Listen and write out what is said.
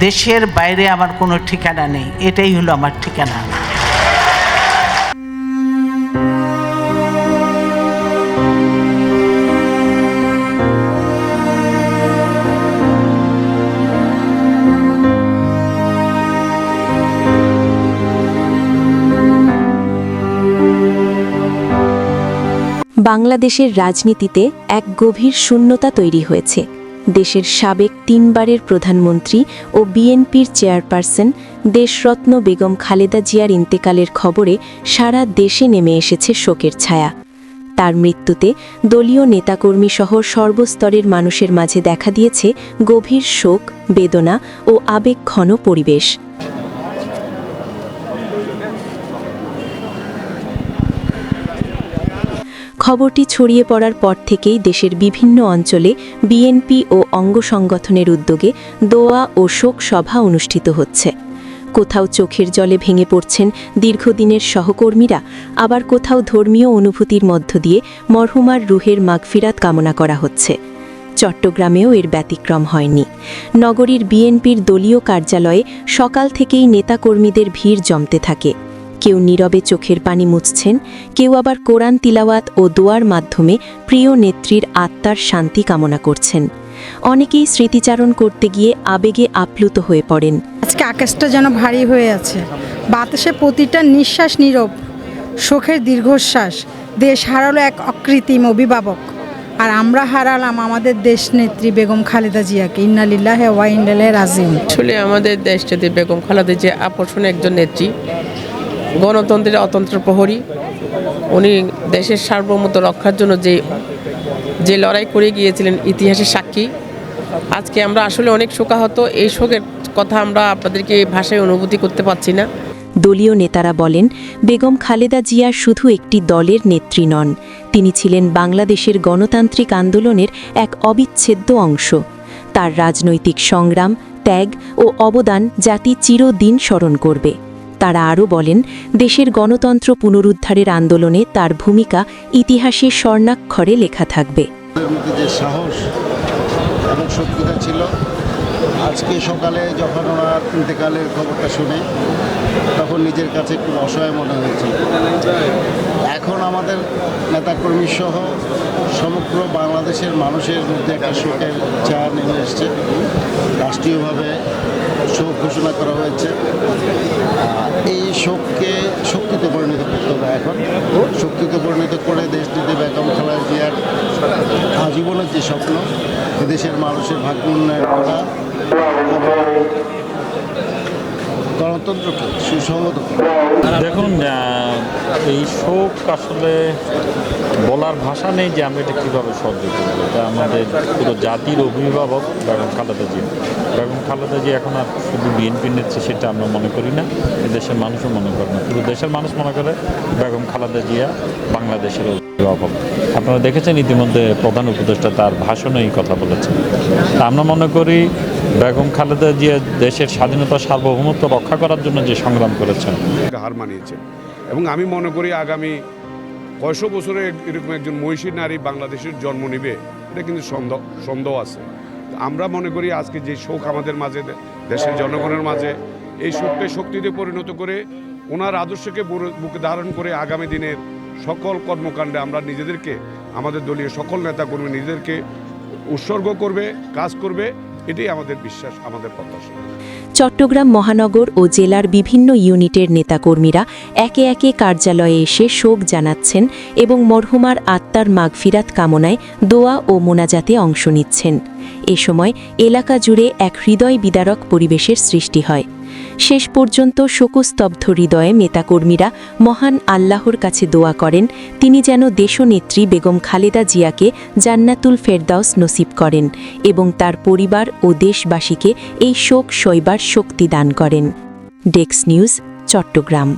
দেশের বাইরে আমার কোনো ঠিকানা নেই, এটাই হলো আমার ঠিকানা। বাংলাদেশের রাজনীতিতে এক গভীর শূন্যতা তৈরি হয়েছে। দেশের সাবেক 3 বারের প্রধানমন্ত্রী ও বিএনপির চেয়ারপারসন দেশরত্ন বেগম খালেদা জিয়ার ইন্তেকালের খবরে সারা দেশে নেমে এসেছে শোকের ছায়া। তার মৃত্যুতে দলীয় নেতাকর্মী সহ সর্বস্তরের মানুষের মাঝে দেখা দিয়েছে গভীর শোক, বেদনা ও আবেগঘন পরিবেশ। খবরটি ছড়িয়ে পড়ার পর থেকেই দেশের বিভিন্ন অঞ্চলে বিএনপি ও অঙ্গ সংগঠনের উদ্যোগে দোয়া ও শোক সভা অনুষ্ঠিত হচ্ছে। কোথাও চোখের জলে ভেঙে পড়ছেন দীর্ঘদিনের সহকর্মীরা, আবার কোথাও ধর্মীয় অনুভূতির মধ্য দিয়ে মরহুমার রুহের মাগফিরাত কামনা করা হচ্ছে। চট্টগ্রামেও এর ব্যতিক্রম হয়নি। নগরীর বিএনপির দলীয় কার্যালয়ে সকাল থেকেই নেতাকর্মীদের ভিড় জমতে থাকে। কেউ নীরবে চোখের পানি মুছছেন, কেউ আবার কোরআন তিলাওয়াত ও দোয়ার মাধ্যমে প্রিয় নেত্রীর আত্মার শান্তি কামনা করছেন। অনেকেই স্মৃতিচারণ করতে গিয়ে আবেগে আপ্লুত হয়ে পড়েন। আজকে আকাশটা যেন ভারী হয়ে আছে, বাতাসে প্রতিটা নিঃশ্বাস নীরব, শোকের দীর্ঘশ্বাস। দেশ হারালো এক অকৃত্রিম অভিভাবক, আর আমরা হারালাম আমাদের দেশ নেত্রী বেগম খালেদা জিয়াকে। ইন্না লিল্লাহি ওয়া ইন্না ইলাইহি রাজিউন। আসলে আমাদের দেশ নেত্রী বেগম খালেদা জিয়া আকর্ষণীয় একজন নেত্রী, গণতন্ত্রের অতন্ত্র প্রহরী। উনি দেশের সার্বভৌমত্ব রক্ষার জন্য যে লড়াই করে গিয়েছিলেন, ইতিহাসের সাক্ষী। আজকে আমরা আসলে অনেক শোকাহত। এই শোকের কথা আমরা আপনাদেরকে ভাষায় অনুভূতি করতে পারছি না। দলীয় নেতারা বলেন, বেগম খালেদা জিয়া শুধু একটি দলের নেত্রী নন, তিনি ছিলেন বাংলাদেশের গণতান্ত্রিক আন্দোলনের এক অবিচ্ছেদ্য অংশ। তার রাজনৈতিক সংগ্রাম, ত্যাগ ও অবদান জাতি চিরদিন স্মরণ করবে। তারা আরও বলেন, দেশের গণতন্ত্র পুনরুদ্ধারের আন্দোলনে তার ভূমিকা ইতিহাসে স্বর্ণাক্ষরে লেখা থাকবে। যে সাহস এবং শক্তিটা ছিল, আজকে সকালে যখন ওনার ইন্তেকালের খবরটা শুনে তখন নিজের কাছে খুব অসহায় মনে হয়েছিল। এখন আমাদের নেতাকর্মী সহ সমগ্র বাংলাদেশের মানুষের মধ্যে একটা শোকের ছায়া নেমে এসছে। রাষ্ট্রীয়ভাবে শোক ঘোষণা করা হয়েছে। এই শোককে শক্তিতে পরিণত করতে হবে। এখন শক্তিতে পরিণত করে দেশটিতে বেগম খালেদা জিয়ার আজীবনের যে স্বপ্ন, দেশের মানুষের ভাগ্য উন্নয়ন করা, গণতন্ত্রকে সুসংহত করা। দেখুন, এই শোক আসলে বলার ভাষা নেই যে আমরা এটা কীভাবে সহ্য করবো। এটা আমাদের পুরো জাতির অভিভাবক বেগম খালেদা জিয়া। বেগম খালেদা জিয়া এখন আর শুধু বিএনপির নেত্রী সেটা আমরা মনে করি না, দেশের মানুষও মনে করে না। পুরো দেশের মানুষ মনে করে বেগম খালেদা জিয়া বাংলাদেশের অভিভাবক। আপনারা দেখেছেন ইতিমধ্যে প্রধান উপদেষ্টা তার ভাষণে এই কথা বলেছেন। আমরা মনে করি বেগম খালেদা জিয়া দেশের স্বাধীনতা সার্বভৌমত্ব রক্ষা করার জন্য যে সংগ্রাম করেছেন, হার মানিয়েছেন। এবং আমি মনে করি আগামী কয়শো বছরে এরকম একজন মহিষী নারী বাংলাদেশের জন্ম নেবে, এটা কিন্তু সন্দেহ আছে। আমরা মনে করি আজকে যে শোক আমাদের মাঝে, দেশের জনগণের মাঝে, এই শোককে শক্তিতে পরিণত করে ওনার আদর্শকে বুকে ধারণ করে আগামী দিনের সকল কর্মকাণ্ডে আমরা নিজেদেরকে, আমাদের দলীয় সকল নেতাকর্মী নিজেদেরকে উৎসর্গ করবে, কাজ করবে। এটাই আমাদের বিশ্বাস, আমাদের প্রত্যাশা। চট্টগ্রাম মহানগর ও জেলার বিভিন্ন ইউনিটের নেতাকর্মীরা একে একে কার্যালয়ে এসে শোক জানাচ্ছেন এবং মরহুমার আত্মার মাগফিরাত কামনায় দোয়া ও মোনাজাতে অংশ নিচ্ছেন। এ সময় এলাকা জুড়ে এক হৃদয় বিদারক পরিবেশের সৃষ্টি হয়। শেষ পর্যন্ত শোকস্তব্ধ হৃদয়ে নেতাকর্মীরা মহান আল্লাহর কাছে দোয়া করেন, তিনি যেন দেশনেত্রী বেগম খালেদা জিয়াকে জান্নাতুল ফেরদাউস নসিব করেন এবং তার পরিবার ও দেশবাসীকে এই শোক সইবার শক্তি দান করেন। Desk news, Chittagong.